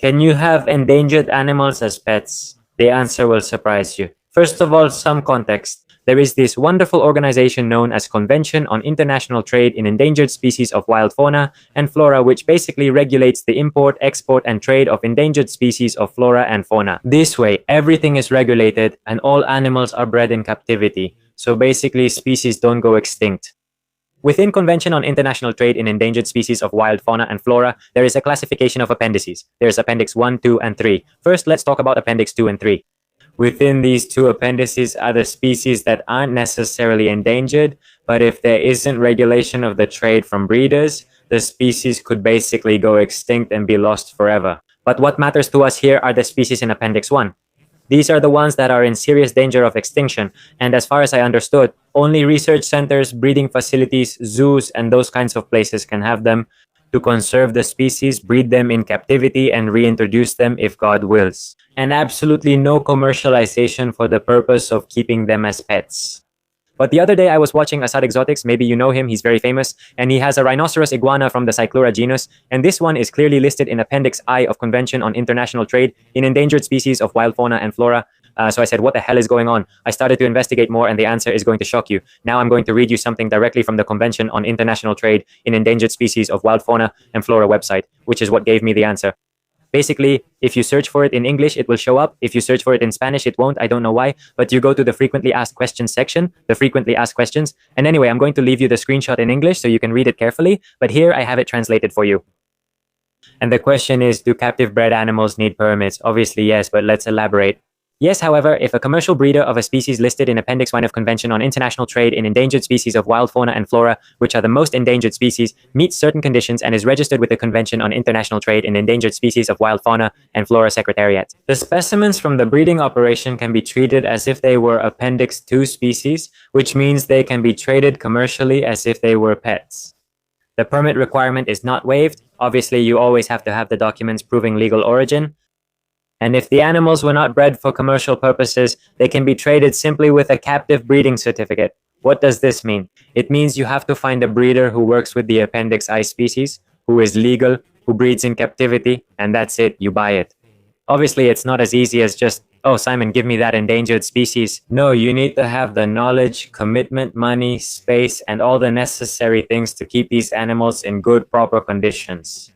Can you have endangered animals as pets? The answer will surprise you. First of all, some context. There is this wonderful organization known as Convention on International Trade in Endangered Species of Wild Fauna and Flora, which basically regulates the import, export, and trade of endangered species of flora and fauna. This way, everything is regulated and all animals are bred in captivity. So basically, species don't go extinct. Within Convention on International Trade in Endangered Species of Wild Fauna and Flora, there is a classification of appendices. There's Appendix 1, 2, and 3. First, let's talk about Appendix 2 and 3. Within these two appendices are the species that aren't necessarily endangered, but if there isn't regulation of the trade from breeders, the species could basically go extinct and be lost forever. But what matters to us here are the species in Appendix 1. These are the ones that are in serious danger of extinction, and as far as I understood, only research centers, breeding facilities, zoos, and those kinds of places can have them to conserve the species, breed them in captivity, and reintroduce them if God wills. And absolutely no commercialization for the purpose of keeping them as pets. But the other day I was watching Asad Exotics, maybe you know him, he's very famous, and he has a rhinoceros iguana from the Cyclura genus, and this one is clearly listed in Appendix I of Convention on International Trade in Endangered Species of Wild Fauna and Flora. So I said, what the hell is going on? I started to investigate more and the answer is going to shock you. Now I'm going to read you something directly from the Convention on International Trade in Endangered Species of Wild Fauna and Flora website, which is what gave me the answer. Basically, if you search for it in English, it will show up. If you search for it in Spanish, it won't. I don't know why. But you go to the frequently asked questions section, the frequently asked questions. And anyway, I'm going to leave you the screenshot in English so you can read it carefully. But here I have it translated for you. And the question is, do captive bred animals need permits? Obviously, yes, but let's elaborate. Yes, however, if a commercial breeder of a species listed in Appendix 1 of Convention on International Trade in Endangered Species of Wild Fauna and Flora, which are the most endangered species, meets certain conditions and is registered with the Convention on International Trade in Endangered Species of Wild Fauna and Flora Secretariat. The specimens from the breeding operation can be treated as if they were Appendix 2 species, which means they can be traded commercially as if they were pets. The permit requirement is not waived. Obviously, you always have to have the documents proving legal origin. And if the animals were not bred for commercial purposes, they can be traded simply with a captive breeding certificate. What does this mean? It means you have to find a breeder who works with the Appendix I species, who is legal, who breeds in captivity, and that's it, you buy it. Obviously, it's not as easy as just, oh, Simon, give me that endangered species. No, you need to have the knowledge, commitment, money, space, and all the necessary things to keep these animals in good, proper conditions.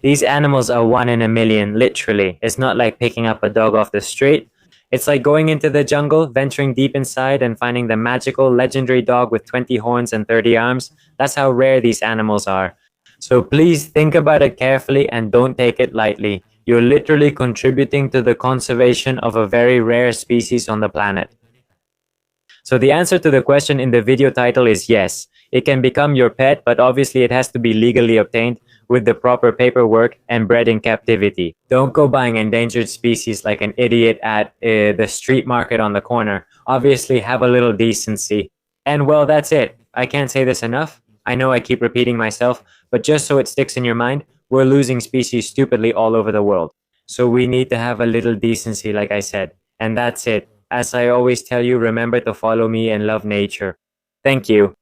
These animals are 1 in a million, literally. It's not like picking up a dog off the street. It's like going into the jungle, venturing deep inside and finding the magical, legendary dog with 20 horns and 30 arms. That's how rare these animals are. So please think about it carefully and don't take it lightly. You're literally contributing to the conservation of a very rare species on the planet. So the answer to the question in the video title is yes. It can become your pet, but obviously it has to be legally obtained with the proper paperwork and bred in captivity. Don't go buying endangered species like an idiot at the street market on the corner. Obviously, have a little decency. And well, that's it. I can't say this enough. I know I keep repeating myself, but just so it sticks in your mind, we're losing species stupidly all over the world. So we need to have a little decency, like I said. And that's it. As I always tell you, remember to follow me and love nature. Thank you.